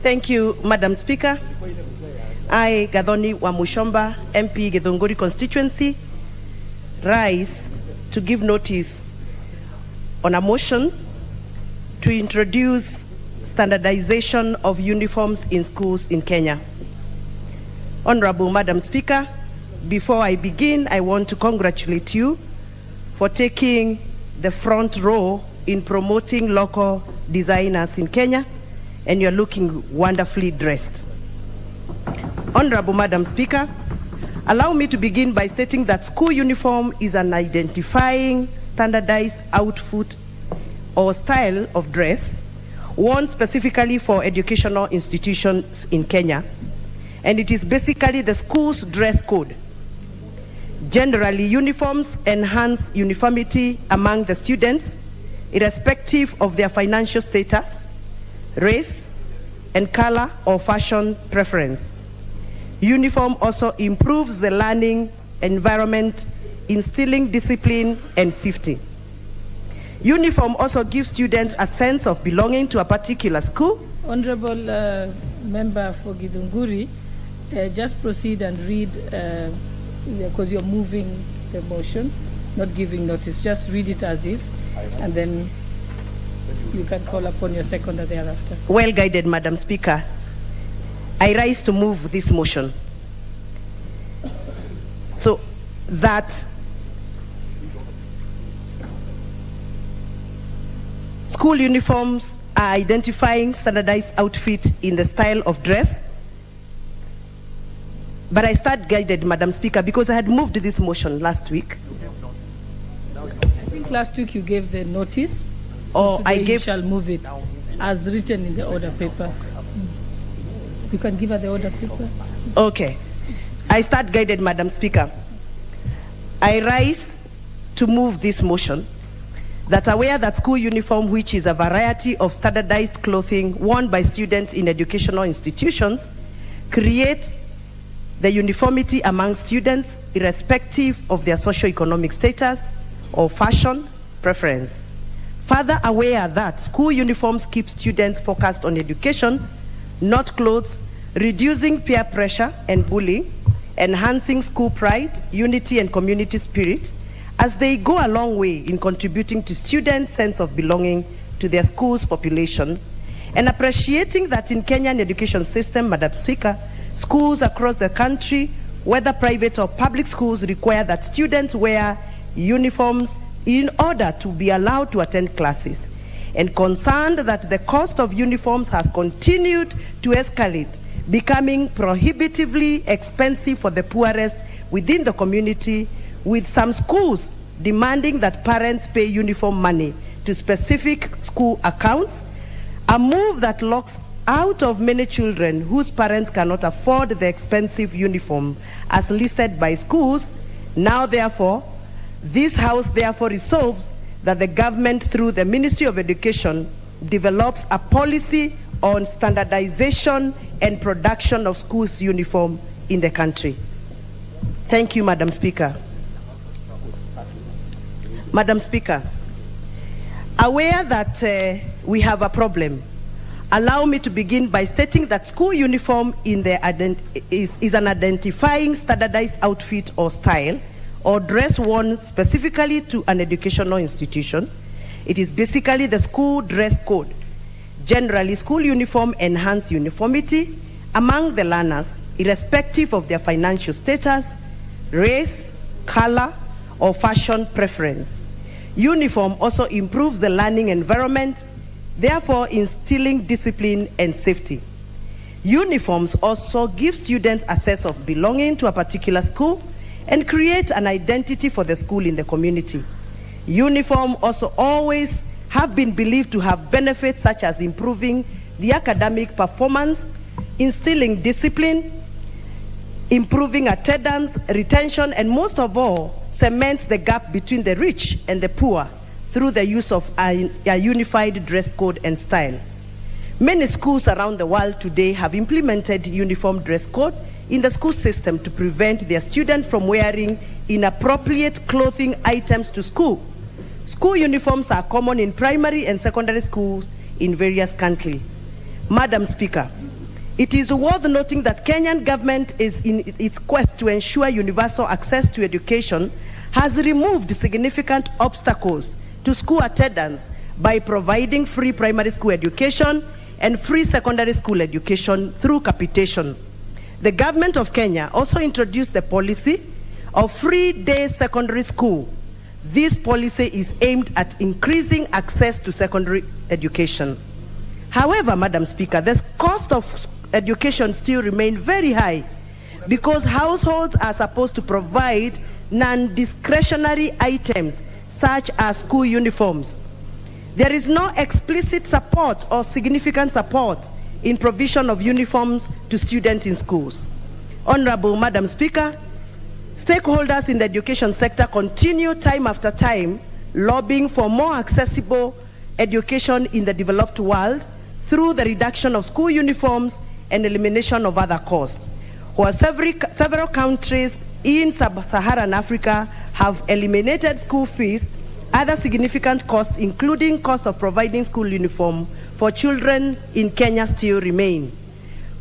Thank you, Madam Speaker. I, Gathoni wa Muchomba, MP Gathoni constituency, rise to give notice on a motion to introduce standardization of uniforms in schools in Kenya. Honorable Madam Speaker, before I begin, I want to congratulate you for taking the front row in promoting local designers in Kenya, and you're looking wonderfully dressed. Honorable Madam Speaker, allow me to begin by stating that school uniform is an identifying standardized outfit or style of dress worn specifically for educational institutions in Kenya, and it is basically the school's dress code. Generally, uniforms enhance uniformity among the students, irrespective of their financial status, race, and color or fashion preference. Uniform also improves the learning environment, instilling discipline and safety. Uniform also gives students a sense of belonging to a particular school. Honorable Member for Githunguri, just proceed and read, because you're moving the motion, not giving notice. Just read it as is, and then you can call upon your seconder thereafter. Well guided, Madam Speaker. I rise to move this motion so that school uniforms are identifying standardized outfit in the style of dress. But I start guided, Madam Speaker, because I had moved this motion last week. I think last week you gave the notice. Or I gave. You shall move it as written in the order paper. You can give her the order paper. Okay. I start guided, Madam Speaker. I rise to move this motion that aware that school uniform, which is a variety of standardized clothing worn by students in educational institutions, create the uniformity among students irrespective of their socio-economic status or fashion preference. Further aware that school uniforms keep students focused on education, not clothes, reducing peer pressure and bullying, enhancing school pride, unity, and community spirit, as they go a long way in contributing to students' sense of belonging to their school's population, and appreciating that in Kenyan education system, Madam Speaker, schools across the country, whether private or public schools, require that students wear uniforms in order to be allowed to attend classes, and concerned that the cost of uniforms has continued to escalate, becoming prohibitively expensive for the poorest within the community, with some schools demanding that parents pay uniform money to specific school accounts, a move that locks out of many children whose parents cannot afford the expensive uniform as listed by schools. Now, therefore, this House therefore resolves that the government, through the Ministry of Education, develops a policy on standardization and production of schools' uniform in the country. Thank you, Madam Speaker. Madam Speaker, aware that we have a problem, allow me to begin by stating that school uniform is an identifying standardized outfit or style or dress worn specifically to an educational institution. It is basically the school dress code. Generally, school uniform enhance uniformity among the learners, irrespective of their financial status, race, color, or fashion preference. Uniform also improves the learning environment, therefore instilling discipline and safety. Uniforms also give students a sense of belonging to a particular school and create an identity for the school in the community. Uniform also always have been believed to have benefits such as improving the academic performance, instilling discipline, improving attendance, retention, and most of all, cements the gap between the rich and the poor through the use of a unified dress code and style. Many schools around the world today have implemented uniform dress code in the school system to prevent their students from wearing inappropriate clothing items to school. School uniforms are common in primary and secondary schools in various countries. Madam Speaker, it is worth noting that Kenyan government is in its quest to ensure universal access to education has removed significant obstacles to school attendance by providing free primary school education and free secondary school education through capitation. The government of Kenya also introduced the policy of free day secondary school. This policy is aimed at increasing access to secondary education. However, Madam Speaker, the cost of education still remain very high because households are supposed to provide non-discretionary items such as school uniforms. There is no explicit support or significant support in provision of uniforms to students in schools. Honorable Madam Speaker, stakeholders in the education sector continue time after time lobbying for more accessible education in the developed world through the reduction of school uniforms and elimination of other costs. While several countries in sub-Saharan Africa have eliminated school fees, other significant costs, including cost of providing school uniform for children in Kenya, still remain.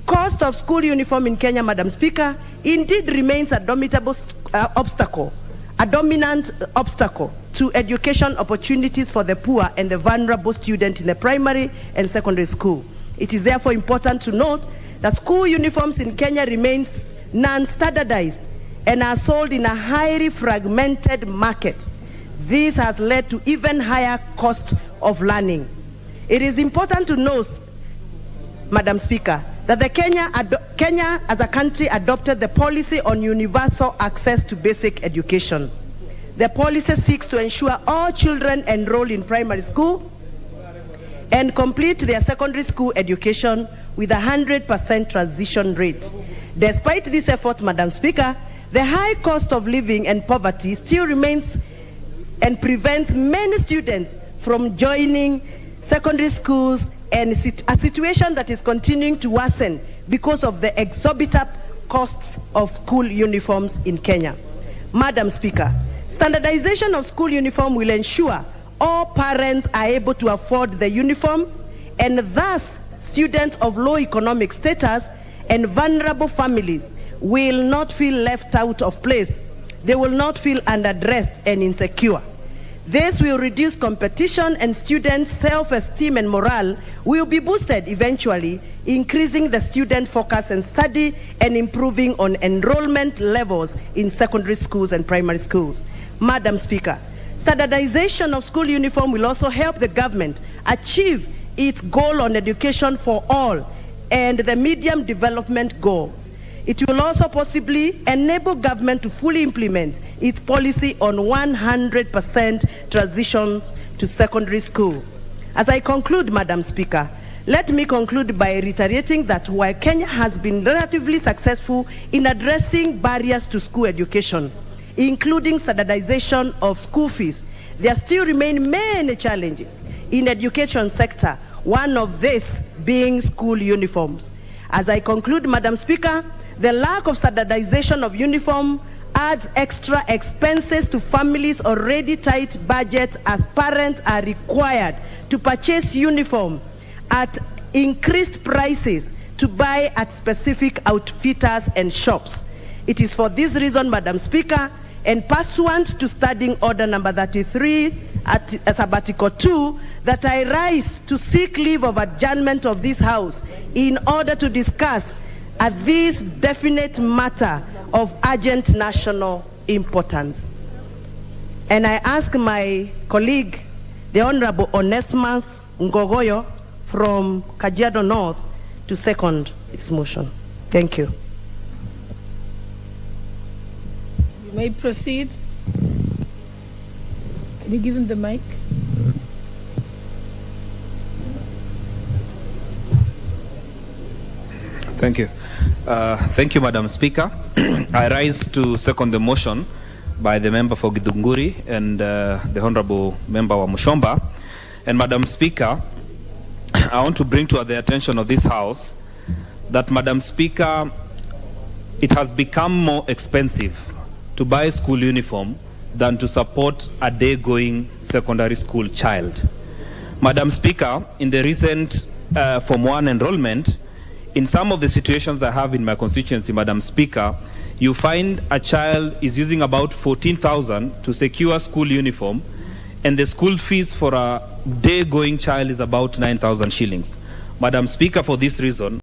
Cost of school uniform in Kenya, Madam Speaker, indeed remains a dominant obstacle to education opportunities for the poor and the vulnerable student in the primary and secondary school. It is therefore important to note that school uniforms in Kenya remains non-standardized and are sold in a highly fragmented market. This has led to even higher cost of learning. It is important to note, Madam Speaker, that Kenya as a country adopted the policy on universal access to basic education. The policy seeks to ensure all children enroll in primary school and complete their secondary school education with a 100% transition rate. Despite this effort, Madam Speaker, the high cost of living and poverty still remains and prevents many students from joining secondary schools, and a situation that is continuing to worsen because of the exorbitant costs of school uniforms in Kenya. Madam Speaker, standardization of school uniform will ensure all parents are able to afford the uniform, and thus students of low economic status and vulnerable families will not feel left out of place. They will not feel underdressed and insecure. This will reduce competition, and students' self-esteem and morale will be boosted, eventually increasing the student focus and study and improving on enrollment levels in secondary schools and primary schools. Madam Speaker, standardization of school uniform will also help the government achieve its goal on education for all and the medium development goal. It will also possibly enable government to fully implement its policy on 100% transitions to secondary school. As I conclude, Madam Speaker, let me conclude by reiterating that while Kenya has been relatively successful in addressing barriers to school education, including standardization of school fees, there still remain many challenges in the education sector, one of these being school uniforms. As I conclude, Madam Speaker, the lack of standardization of uniform adds extra expenses to families' already tight budgets, as parents are required to purchase uniform at increased prices to buy at specific outfitters and shops. It is for this reason, Madam Speaker, and pursuant to Standing Order number 33 at Sabbatical 2, that I rise to seek leave of adjournment of this House in order to discuss this definite matter of urgent national importance. And I ask my colleague, the Honorable Onesimus Ngogoyo from Kajiado North, to second this motion. Thank you. You may proceed. Can you give him the mic? Thank you. Thank you, Madam Speaker. I rise to second the motion by the member for Githunguri and the Honorable member of Muchomba. And Madam Speaker, I want to bring to the attention of this House that, Madam Speaker, it has become more expensive to buy a school uniform than to support a day-going secondary school child. Madam Speaker, in the recent Form 1 enrollment, in some of the situations I have in my constituency, Madam Speaker, you find a child is using about 14,000 to secure school uniform, and the school fees for a day-going child is about 9,000 shillings. Madam Speaker, for this reason,